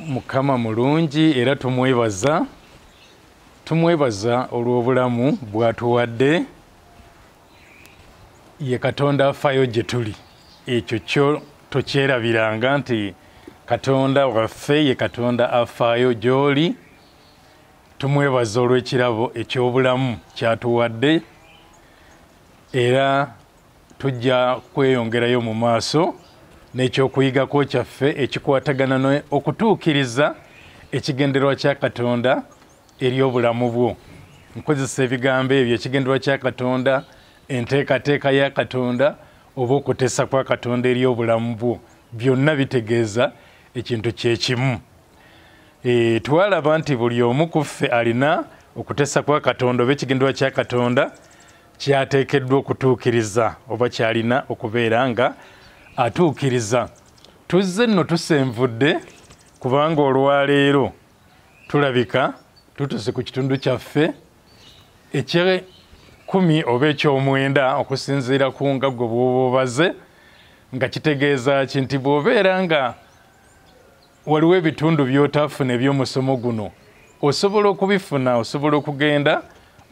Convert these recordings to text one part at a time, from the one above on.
Mukama mulungi era tumwebaza olw'obulamu bw'atuwadde. Ye Katonda afaayo gye tuli. Ekyo kyo tokyerabiranga nti Katonda waffe ye Katonda afaayo gy'oli. Tumwebaza olw'ekirabo eky'obulamu ky'atuwadde era tujja kweyongerayo mu maaso n'ekyokuyigako kyaffe ekikwatagana okutuukiriza ekigendererwa kya Katonda eri obulamu bwo. Nkozesa ebigambo ebyo: ekigendererwa kya Katonda, enteekateeka ya Katonda oba okuteesa kwa Katonda eri obulamu bwo. Byonna bitegeeza ekintu kye kimu. Twalaba nti buli omu ku ffe alina okuteesa kwa Katonda oba ekigendererwa kya Katonda kyateekeddwa okutuukiriza oba kyalina okubeera nga atuukiriza. Tuzze nno tusenvudde kubanga olwaleero tulabika tutuse ku kitundu kyaffe eky'ekumi oba eky'omwenda okusinziira ku ngaggo bw'oba obaze, nga kitegeeza ki nti bw'obeera nga waliwo ebitundu by'otafuna eby'omusomo guno, osobola okubifuna, osobola okugenda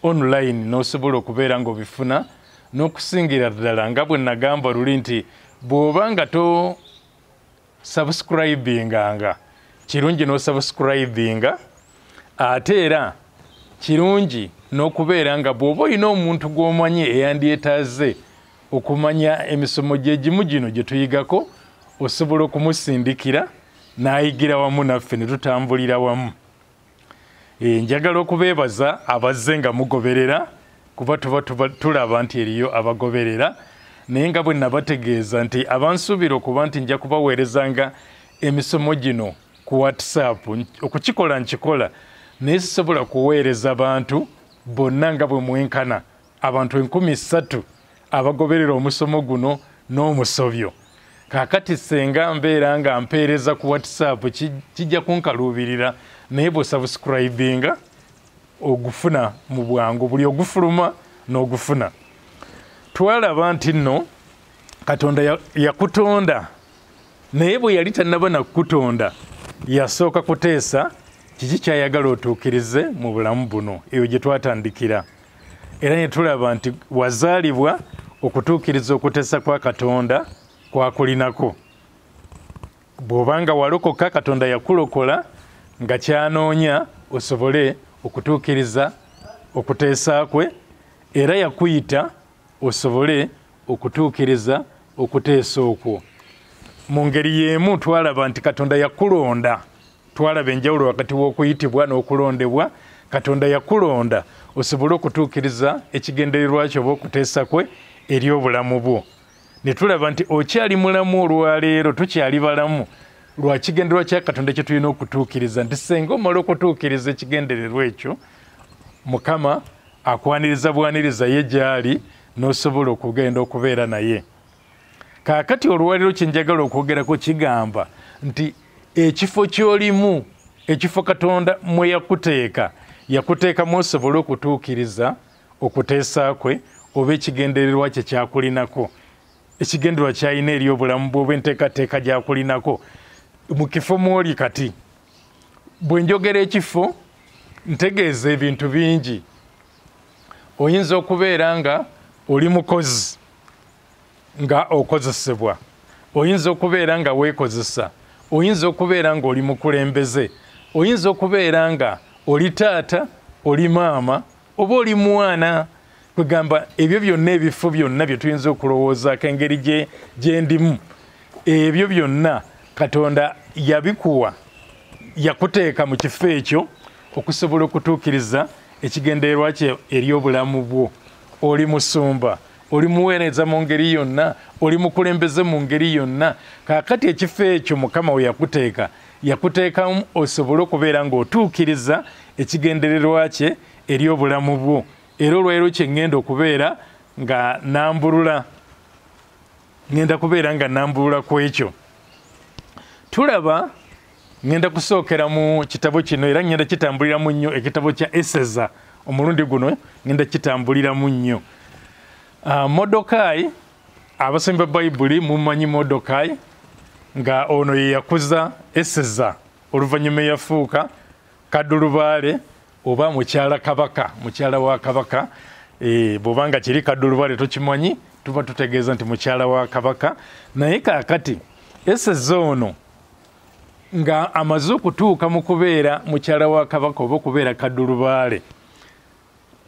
online n'osobola okubeera ng'obifuna n'okusingira ddala nga bwe nagamba luli nti bw'oba nga to subscribinganga kirungi n'osubscribinga, ate era kirungi n'okubeera nga bw'oba olina omuntu gw'omanyi eyandyetaaze okumanya emisomo gye gimu gino gye tuyigako, osobola okumusindikira n'ayigira wamu naffe ne tutambulira wamu. Njagala okubeebaza abazze nga mugoberera, kuba tuba tulaba nti eriyo abagoberera, naye nga bwe nabategeeza nti abansuubira okuba nti nja kubaweerezanga emisomo gino ku WhatsApp, okukikola nkikola, naye sisobola kuweereza bantu bonna nga bwe mwenkana, abantu 3,000 abagoberera omusomo guno n'omusobyo. Kaakati senga mbeera nga mpeereza ku WhatsApp kijja kunkaluubirira, naye bw'osubscribinga ogufuna mu bwangu, buli ogufuluma n'ogufuna. Twalaba nti nno Katonda yakutonda, naye bwe yali tannaba nakutonda yasooka kuteesa kiki kyayagala otuukirize mu bulamu buno. Eyo gye twatandikira, era ne tulaba nti wazaalibwa okutuukiriza okuteesa kwa Katonda kwakulinako. Bw'obanga walokoka, Katonda yakulokola nga kyanoonya osobole okutuukiriza okuteesa kwe, era yakuyita osobole okutuukiriza okuteesa okwo. Mu ngeri y'emu twalaba nti Katonda yakulonda. Twalaba enjawulo wakati w'okuyitibwa n'okulondebwa. Katonda yakulonda osobole okutuukiriza ekigendererwa kyo oba okuteesa kwe eri obulamu bwo. Ne tulaba nti okyali mulamu olwaleero, tukyali balamu lwa kigendererwa kya Katonda kye tulina okutuukiriza, nti senga omala okutuukiriza ekigendererwa ekyo, Mukama akwaniriza bwaniriza ye gy'ali n'osobola okugenda okubeera naye. Kaakati olwaleero kye njagala okwogerako kigamba nti ekifo ky'olimu, ekifo Katonda mwe yakuteeka, yakuteekamu osobole okutuukiriza okuteesa kwe oba ekigendererwa kye kyakulinako, ekigendererwa kyalina eri obulamu bwo oba enteekateeka gyakulinako mu kifo mw'oli kati. Bwe njogera ekifo ntegeeza ebintu bingi. Oyinza okubeera nga oli mukozi nga okozesebwa, oyinza okubeera nga weekozesa, oyinza okubeera nga oli mukulembeze, oyinza okubeera nga oli taata, oli maama oba oli mwana. Kugamba ebyo byonna, ebifo byonna bye tuyinza okulowoozaako engeri gye ndimu, ebyo byonna Katonda yabikuwa, yakuteeka mu kifo ekyo okusobola okutuukiriza ekigendererwa kye eri obulamu bwo. Oli musumba, oli muweereza mu ngeri yonna, oli mukulembeze mu ngeri yonna. Kaakati ekifo ekyo Mukama we yakuteeka, yakuteekamu osobole okubeera ng'otuukiriza ekigendererwa kye eri obulamu bwo. Era olwaleero kye ngenda okubeera nga nambulula, ngenda kubeera nga nambulula ku ekyo. Tulaba, ngenda kusookera mu kitabo kino era ngenda kitambuliramu nnyo, ekitabo kya Eseza. Omulundi guno ngenda kitambuliramu nnyo. Modokayi, abasomi ba Bayibuli mumanyi Modokayi nga ono ye yakuza Eseza oluvannyuma yafuuka kaddulubaale oba mukyala kabaka, mukyala wa kabaka. Bw'obanga kiri kaddulubaale tokimanyi, tuba tutegeeza nti mukyala wa kabaka. Naye kaakati Eseza ono nga amaze okutuuka mu kubeera mukyala wa kabaka oba okubeera kaddulubaale,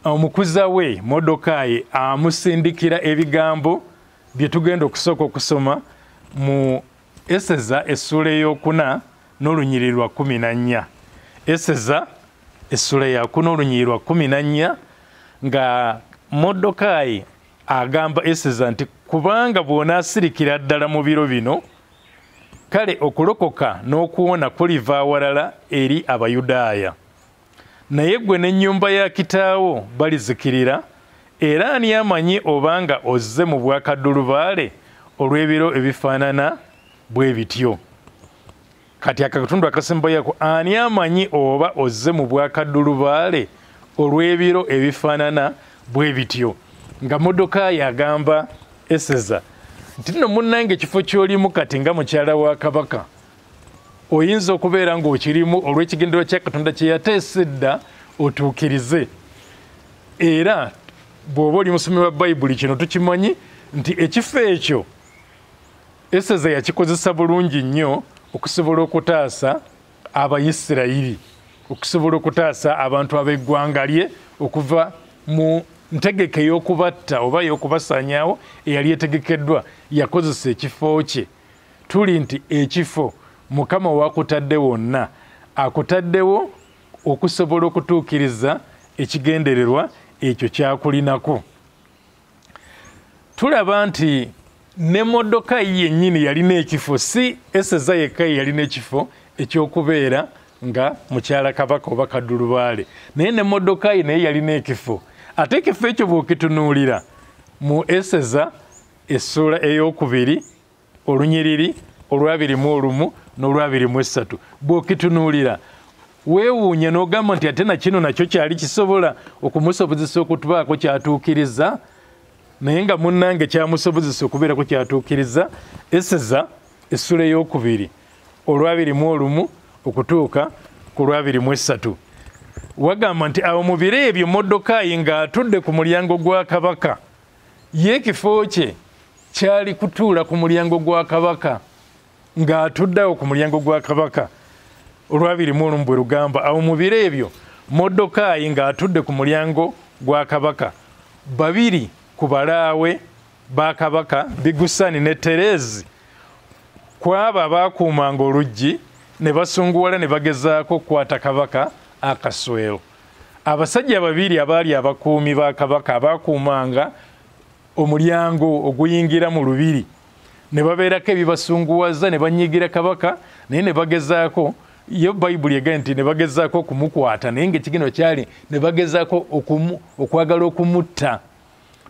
omukuza we Modokayi amusindikira ebigambo bye tugenda okusooka okusoma mu Eseza essula ey'okuna n'olunyiriri lwa 14. Eseza essula ya 4 olunyiriri lwa 14, nga Modokayi agamba Eseza nti kubanga bw'onaasirikira ddala mu biro bino, kale okulokoka n'okuwona kuliva awalala eri Abayudaaya. Naye gwe n'ennyumba ya kitaawo balizikirira, era ani amanyi obanga ozze mu bwakaddulubaale olw'ebiro ebifaanana bwe bityo. Kati akatundu akasembayako, ani amanyi oba ozze mu bwakaddulubaale olw'ebiro ebifaanana bwe bityo. Nga Modokayi agamba Eseza nti nno munnange ekifo ky'olimu kati nga mukyala wa kabaka oyinza okubeera ng'okirimu olw'ekigendererwa kya Katonda kye yateesa edda otuukirize. Era bw'oba oli musomi wa Bayibuli kino tukimanyi nti ekifo ekyo Eseza yakikozesa bulungi nnyo okusobola okutaasa Abayisirayiri, okusobola okutaasa abantu ab'eggwanga lye okuva mu ntegeke y'okubatta oba y'okubasaanyaawo eyali etegekeddwa. Yakozesa ekifo kye. Tuli nti ekifo Mukama wakutadde wonna akutaddewo okusobola okutuukiriza ekigendererwa ekyo kyakulinako. Tulaba nti ne Modokayi yennyini yalina ekifo, si Eseza yekka yalina ekifo eky'okubeera nga mukyala kabaka oba kaddulubaale, naye ne Modokayi naye yalina ekifo. Ate ekifo ekyo bw'okitunuulira mu Eseza essula ey'okubiri olunyiriri olwa 21 n'olwa 23, bw'okitunuulira weewuunya n'ogamba nti ate na kino nakyo kyali kisobola okumusobozesa okutubaako kyatuukiriza, naye nga munnange kyamusobozesa okubeerako kyatuukiriza. Eseza essula ey'okubiri olwa 21 okutuuka ku lwa 23. Wagamba nti awo mu biro ebyo Modokayi ng'atudde ku mulyango gwa kabaka, ye ekifo kye kyali kutuula ku mulyango gwa kabaka, ng'atuddewo ku mulyango gwa kabaka. Olwa 21 bwe lugamba, awo mu biro ebyo Modokayi ng'atudde ku mulyango gwa kabaka, babiri ku balaawe ba kabaka, Bigusani ne Tereezi, kwabo abaakuumanga oluggi ne basunguwala ne bagezaako okukwata kabaka akaswero. Abasajja babiri abaali abakuumi ba kabaka abaakuumanga omulyango oguyingira mu lubiri ne babeerako ebibasunguwaza ne banyigira kabaka, naye ne bagezaako, yo Bayibuli egamba nti ne bagezaako okumukwata, naye ng'ekigendererwa kyali ne bagezaako okwagala okumutta,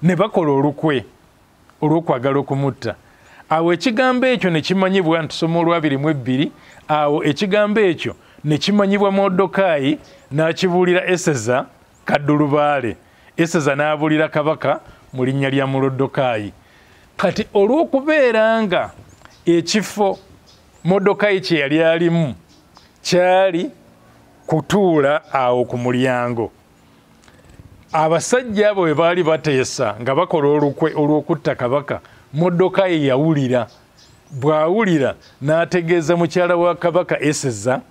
ne bakola olukwe olw'okwagala okumutta. Awo ekigambo ekyo ne kimanyibwa, ntusoma olwa 22, awo ekigambo ekyo ne kimanyibwa Modokayi n'akibuulira Eseza kaddulubaale. Eseza n'abuulira kabaka mu linnya lya Modokayi. Kati olw'okubeera nga ekifo Modokayi kye yali alimu kyali kutuula awo ku mulyango, abasajja abo bwe baali bateesa nga bakola olukwe olw'okutta kabaka, Modokayi yawulira. Bw'awulira n'ategeeza mukyala wa kabaka Eseza,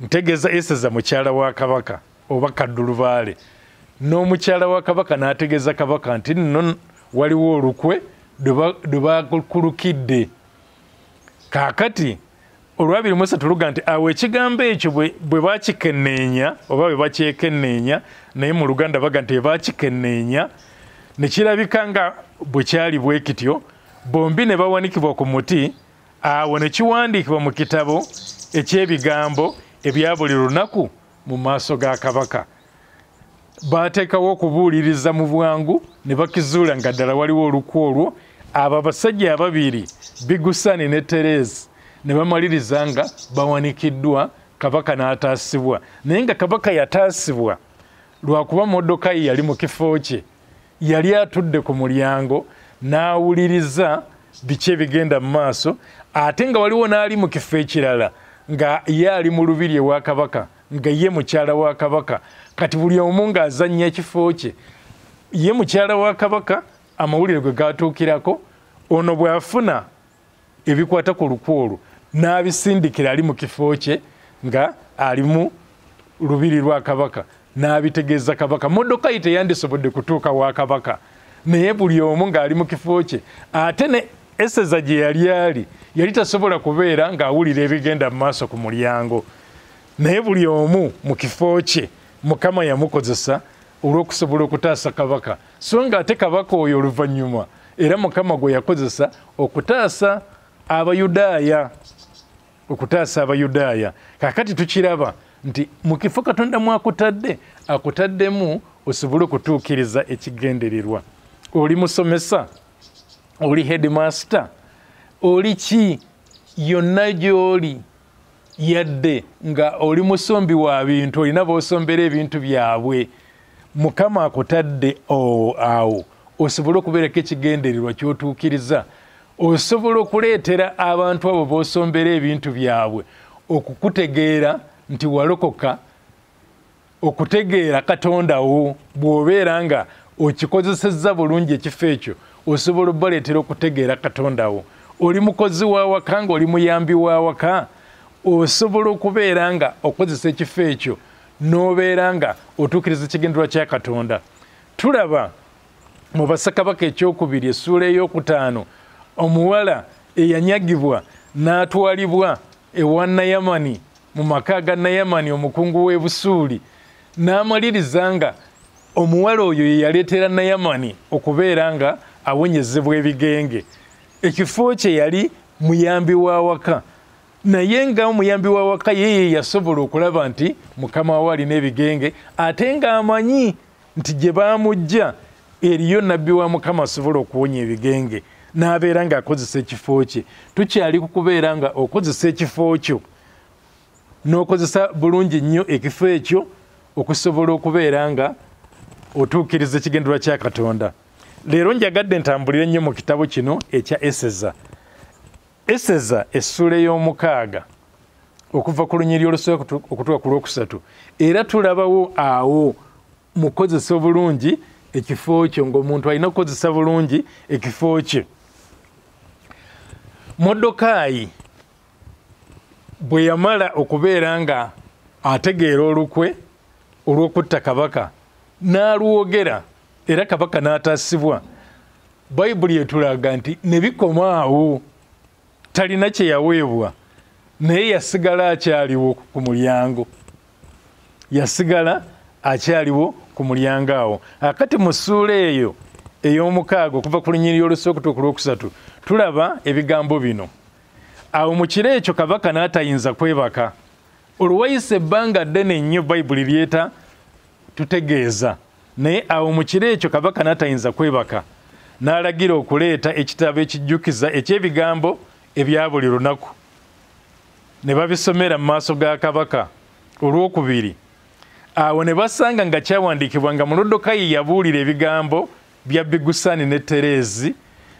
ntegeeza Eseza mukyala wa kabaka oba kaddulubaale, n'omukyala wa kabaka n'ategeeza kabaka nti nno waliwo olukwe lwe bakulukidde. Kaakati olwa 23 luga nti awo ekigambo ekyo bwe bakikenneenya oba bwe bakyekenneenya, naye mu Luganda baga nti bwe bakikenneenya ne kirabika nga bwe kyali bwe kityo, bombi ne bawanikibwa ku muti. Awo ne kiwandiikibwa mu kitabo eky'ebigambo ebya buli lunaku mu maaso ga kabaka. Baateekawo okubuuliriza mu bwangu ne bakizuula nga ddala waliwo olukwe olwo. Abo abasajja ababiri, Bigusani ne Tereezi, ne bamaliriza nga bawanikiddwa, kabaka n'ataasibwa. Naye nga kabaka yataasibwa lwakuba Modokayi yali mu kifo kye, yali atudde ku mulyango n'awuliriza biki ebigenda mu maaso, ate nga waliwo n'ali mu kifo ekirala nga ye ali mu lubiri ewa kabaka nga ye mukyala wa kabaka kati buli omu ng'azannya ekifo kye ye mukyala wa kabaka amawulire gwe gatuukirako ono bw'afuna ebikwata ku lukwe olwo n'abisindikira ali mu kifo kye nga ali mu lubiri lwa kabaka n'abitegeeza kabaka. Modokayi teyandisobodde kutuuka wa kabaka naye buli omu ng'ali mu kifo kye ate ne Eseza gye yali tasobola kubeera ng'awulira ebigenda mu maaso ku mulyango naye buli omu mu kifo kye Mukama yamukozesa olw'okusobola okutaasa kabaka so ng'ate kabaka oyo oluvannyuma era Mukama gwe yakozesa okutaasa Abayudaaya. Kaakati tukiraba nti mu kifo Katonda mwakutadde akutaddemu osobole okutuukiriza ekigendererwa. Oli musomesa, oli headmaster, oli ki yonna gy'oli yadde nga oli musombi wa bintu olina b'osombera ebintu byabwe Mukama akutadde awo osobole okubeerako ekigendererwa ky'otuukiriza osobola okuleetera abantu abo b'osombera ebintu byabwe okukutegeera nti walokoka okutegeera Katonda wo bw'obeera nga okikozesezza bulungi ekifo ekyo osobola obbaleetera okutegeera Katonda wo. Oli mukozi wa waka nga oli muyambi wa waka osobola okubeera nga okozesa ekifo ekyo n'obeera nga otuukiriza ekigendererwa kya Katonda. Tulaba mu Bassekabaka ekyokubiri essuula ey'okutaano omuwala eyanyagibwa n'atwalibwa ewa Nayamani mu maka ga Nayamani omukungu w'e Busuuli n'amaliriza nga omuwala oyo ye yaleetera Nayamani okubeera nga awonyezebwa ebigenge. Ekifo kye yali muyambi wa waka naye nga omuyambi wa waka ye yasobola okulaba nti Mukama we alina ebigenge ate ng'amanyi nti gye baamujja eriyo nabbi wa Mukama asobola okuwonya ebigenge n'abeera ng'akozesa ekifo kye. Tukyali kukubeera nga okozesa ekifo kyo n'okozesa bulungi nnyo ekifo ekyo okusobola okubeera nga otuukiriza ekigendererwa kya Katonda. Leero njagadde ntambulire nnyo mu kitabo kino ekya Eseza. Eseza essuula ey'omukaaga okuva ku lunyiriri olusooka okutuuka ku lwokusatu era tulabawo awo mukozesa obulungi ekifo kyo ng'omuntu alina okukozesa bulungi ekifo kye. Modokayi bwe yamala okubeera nga ategeera olukwe olw'okutta kabaka n'alwogera era kabaka n'ataasibwa Bayibuli etulaga nti ne bikoma awo talina kye yaweebwa naye yasigala akyaliwo ku mulyango ku mulyango awo. Akati mu ssuula eyo ey'omukaaga okuva ku lunyiriri olusooka okutuuka ku lwokusatu tulaba ebigambo bino. Awo mu kiro ekyo kabaka n'atayinza kwebaka olwayise ebbanga ddene nnyo Bayibuli lyeta tutegeeza naye awo mu kiro ekyo kabaka n'atayinza kwebaka n'alagira okuleeta ekitabo ekijjukiza eky'ebigambo ebya buli lunaku ne babisomera mu maaso ga kabaka olwokubiri. Awo ne basanga nga kyawandiikibwa nga Mulodokayi yabuulira ebigambo bya Bigusani ne Tereezi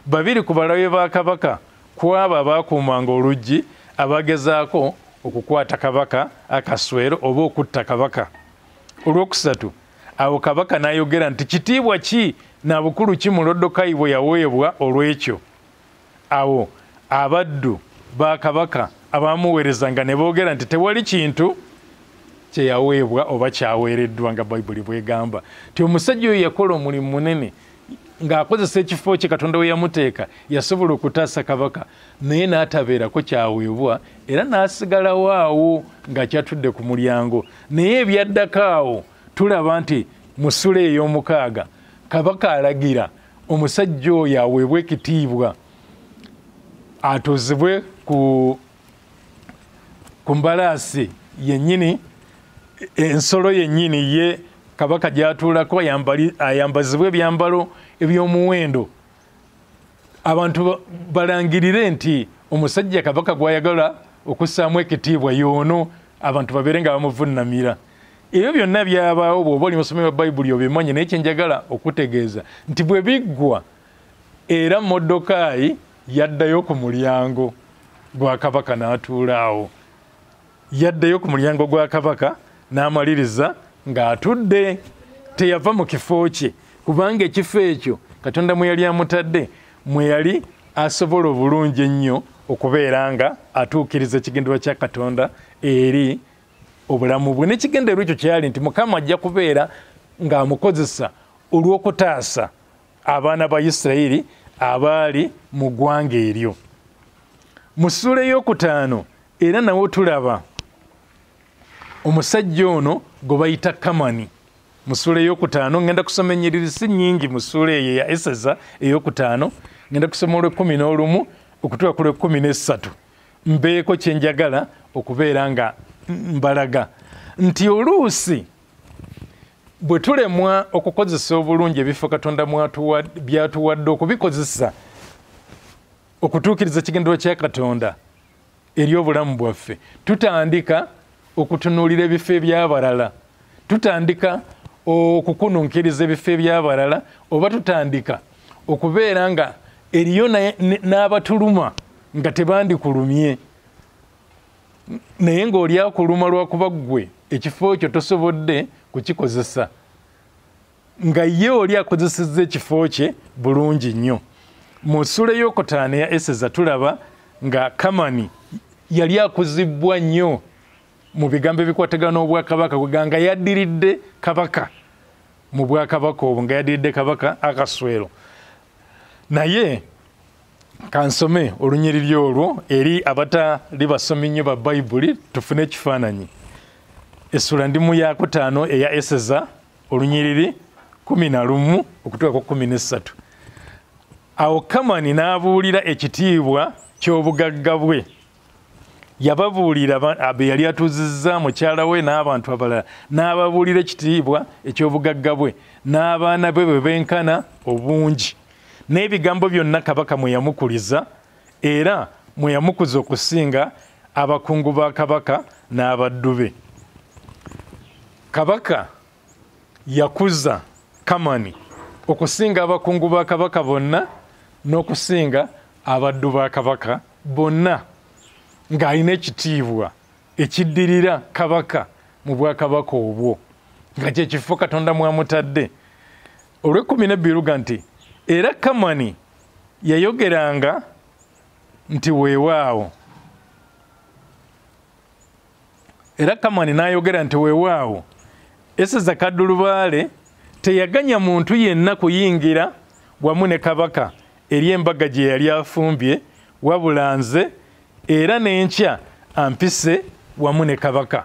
babiri ku balabe ba kabaka ku abo abaakuumanga oluggi abagezaako okukwata kabaka akaswero oba okutta kabaka. Olwokusatu awo kabaka n'ayogera nti kitiibwa ki na bukulu ki Mulodokayi bwe yaweebwa olw'ekyo. Awo abaddu ba kabaka abaamuweerezanga ne boogera nti tewali kintu kye yaweebwa oba kyaweereddwa nga Bayibuli bw'egamba. Ti omusajja oyo yakola omulimu munene ng'akozesa ekifo kye Katonda we yamuteeka yasobola okutaasa kabaka naye n'atabeerako kyaweebwa era n'asigalawo awo ng'akyatudde ku mulyango. Naye ebyaddako awo tulaba nti mu ssuula ey'omukaaga kabaka alagira omusajja oyo aweebwe ekitiibwa atuuzibwe ku mbalaasi yennyini ensolo yennyini ye kabaka gy'atuulako ayambazibwe ebyambalo eby'omuwendo abantu balangirire nti omusajja kabaka gw'ayagala okussaamu ekitiibwa y'ono abantu babeere nga bamuvunnamira. Ebyo byonna byabaawo bw'oba oli musomi wa Bayibuli obimanye naye kyenjagala okutegeeza nti bwe biggwa era Modokayi yaddayo ku mulyango gwa kabaka n'atuula awo yaddeyo ku mulyango gwa kabaka n'amaliriza ng'atudde, teyava mu kifo kye, kubanga ekifo ekyo Katonda mwe yali amutadde mwe yali asobola obulungi ennyo okubeera nga atuukiriza ekigendererwa kya Katonda eri obulamu bwe. N'ekigendererwa ekyo kyali nti Mukama ajja kubeera ng'amukozesa olw'okutaasa abaana ba Isirayiri abaali mu ggwanga eryo. Mu ssuula ey'okutaano era nawo tulaba omusajja ono gwe bayita Kamani. Mu ssuula ey'okutaano ngenda kusoma ennyiriri si nnyingi mu ssuula eyo ya Eseza ey'okutaano, ngenda kusoma olw'e11 okutuuka ku lw'e13. Mbeeko kye njagala okubeera nga mbalaga nti oluusi bwe tulemwa okukozesa obulungi ebifo Katonda byatuwadde okubikozesa okutuukiriza ekigendererwa kya Katonda eri obulamu bwaffe, tutandika okutunuulira ebifo eby'abalala, tutandika okukununkiriza ebifo eby'abalala, oba tutandika okubeera nga eriyo n'abatuluma nga tebandikulumye, naye ng'oli akuluma lwakuba ggwe ekifo ekyo tosobodde kukikozesa, nga ye oli akozesezza ekifo kye bulungi nnyo. Mu ssuula ey'okutaano eya Eseza tulaba nga Kamani yali akuzibwa nnyo mu bigambo ebikwatagana n'obwakabaka, kweganga yaddiridde kabaka mu bwakabaka obwo, nga yaddiridde kabaka Akaswero. Naye kansome olunyiriri olwo eri abatali basomi nnyo ba Bayibuli tufune ekifaananyi. Essula ndimu ya 5 eya Eseza olunyiriri 11 okutuuka ku 13. Awo Kamani n'abuulira ekitiibwa ky'obugagga bwe. Yababuulira abe yali atuuzizza mukyala we n'abantu abalala, n'ababuulira ekitiibwa eky'obugagga bwe n'abaana be bwe benkana obungi, n'ebigambo byonna kabaka mwe yamukuliza, era mwe yamukuza okusinga abakungu ba kabaka n'abaddu be. Kabaka yakuza Kamani okusinga abakungu ba kabaka bonna n'okusinga abaddu ba kabaka bonna, ng'alina ekitiibwa ekiddirira kabaka mu bwakabaka obwo, nga kye kifo Katonda mwamutadde. Olw'e12 luga nti era Kamani yayogeranga nti weewaawo, era Kamani n'ayogera nti weewaawo Eseza kaddulubaale teyaganya muntu yenna kuyingira wamu ne kabaka eri embaga gye yali afumbye, wabula nze era n'enkya ampise wamu ne kabaka.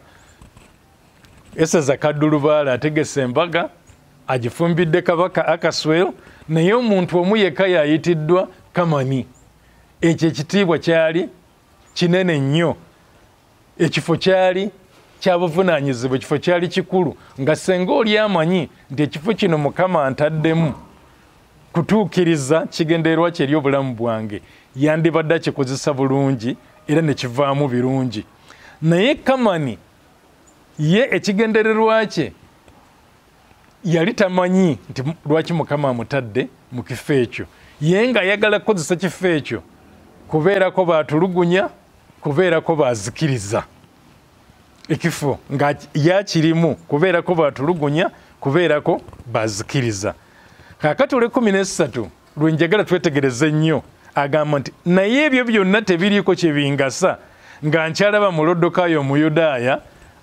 Eseza kaddulubaale ategese embaga agifumbidde kabaka Akaswero, naye omuntu omu yekka yayitiddwa Kamani. Ekyo ekitiibwa kyali kinene nnyo, ekifo kyali kyabuvunaanyizibwa, ekifo kyali kikulu, nga senga oli amanyi nti ekifo kino Mukama antaddemu kutuukiriza kigendererwa kye eri obulamu bwange, yandibadde akikozesa bulungi era ne kivaamu birungi. Naye Kamani ye ekigendererwa kye yali tamanyi nti lwaki Mukama amutadde mu kifo ekyo, ye nga ayagala kukozesa kifo ekyo kubeerako baatulugunya, kubeerako baazikiriza. Ekifo nga yakirimu kubeerako baatulugunya, kubeerako baazikiriza. Kaakati olw'e13 lwe njagala twetegereze nnyo, agamba nti naye ebyo byonna tebiriiko kye bingasa nga nkyalaba Mulodokaayi Omuyudaaya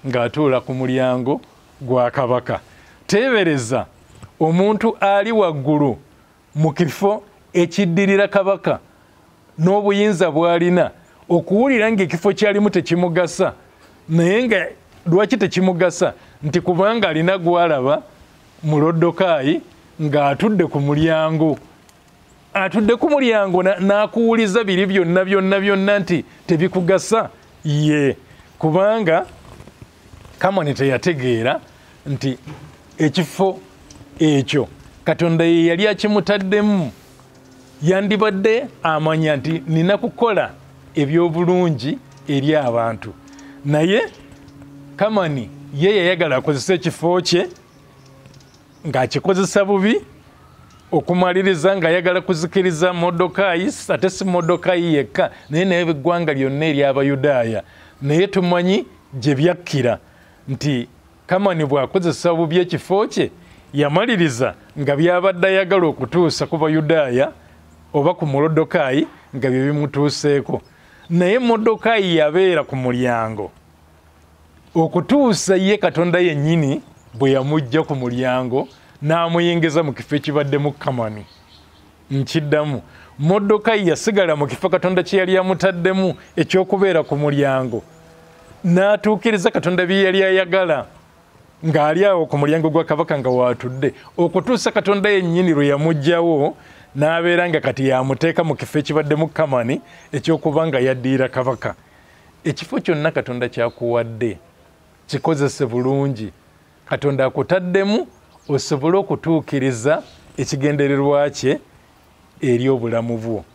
ng'atuula ku mulyango gwa kabaka. Teebereza omuntu ali waggulu mu kifo ekiddirira kabaka n'obuyinza bw'alina okuwulira ng'ekifo kyalimu tekimugasa, naye nga lwaki tekimugasa? Nti kubanga alina gwalaba Mulodokaayi ng'atudde ku mulyango, atudde ku mulyango n'akuwuliza biri byonna nti tebikugasa ye, kubanga Kamani teyategeera nti ekifo ekyo Katonda ye yali akimutaddemu. Yandibadde amanya nti nina kukola ebyobulungi eri abantu, naye Kamani ye yayagala akozesa ekifo kye ng'akikozesa bubi, okumaliriza ng'ayagala kuzikiriza Modokaayi, ate si Modokaayi yekka naye naye eggwanga lyonna ery'Abayudaaya. Naye tumanyi gye byakkira nti Kamani bw'akozesa bubi ekifo kye yamaliriza nga byabadde ayagala okutuusa ku Bayudaaya oba ku Mulodokaayi nga bye bimutuuseeko. Naye Modokaayi yabeera ku mulyango okutuusa ye Katonda yennyini bwe yamujja ku mulyango n'amuyingiza mu kifo ekibaddemu Kamani. Nkiddamu, Modokaayi yasigala mu kifo Katonda kye yali amutaddemu eky'okubeera ku mulyango n'atuukiriza Katonda bye yali ayagala ng'ali awo ku mulyango gwa kabaka nga waatudde okutuusa Katonda yennyini lwe yamuggyawo n'abeera nga kati yamuteeka mu kifo ekibaddemu Kamani ekyokuba nga yaddiira kabaka. Ekifo kyonna Katonda kyakuwadde kikozese bulungi. Katonda akutaddemu osobole okutuukiriza ekigendererwa kye eri obulamu bwo.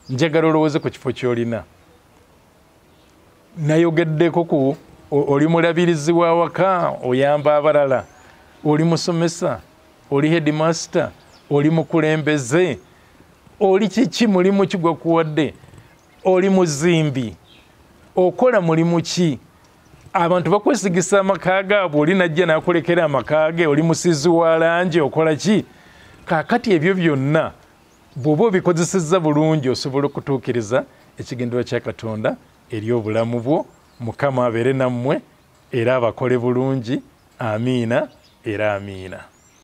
Njagala olowooze ku kifo ky'olina. Nayogeddeko ku oli mulabirizi wa waka oyamba abalala, oli musomesa, oli headmaster, oli mukulembeze, oli kiki mulimu ki gwe kuwadde, oli muzimbi, okola mulimu ki? Abantu bakwesigisa amaka gaabwe, oli najja n'akulekera amaka ge, oli musizi wa langi, okola ki? Kaakati ebyo byonna bw'oba obikozesezza bulungi osobola okutuukiriza ekigendererwa kya Katonda eri obulamu bwo. Mukama abeere nammwe era abakole bulungi. Amiina era amiina.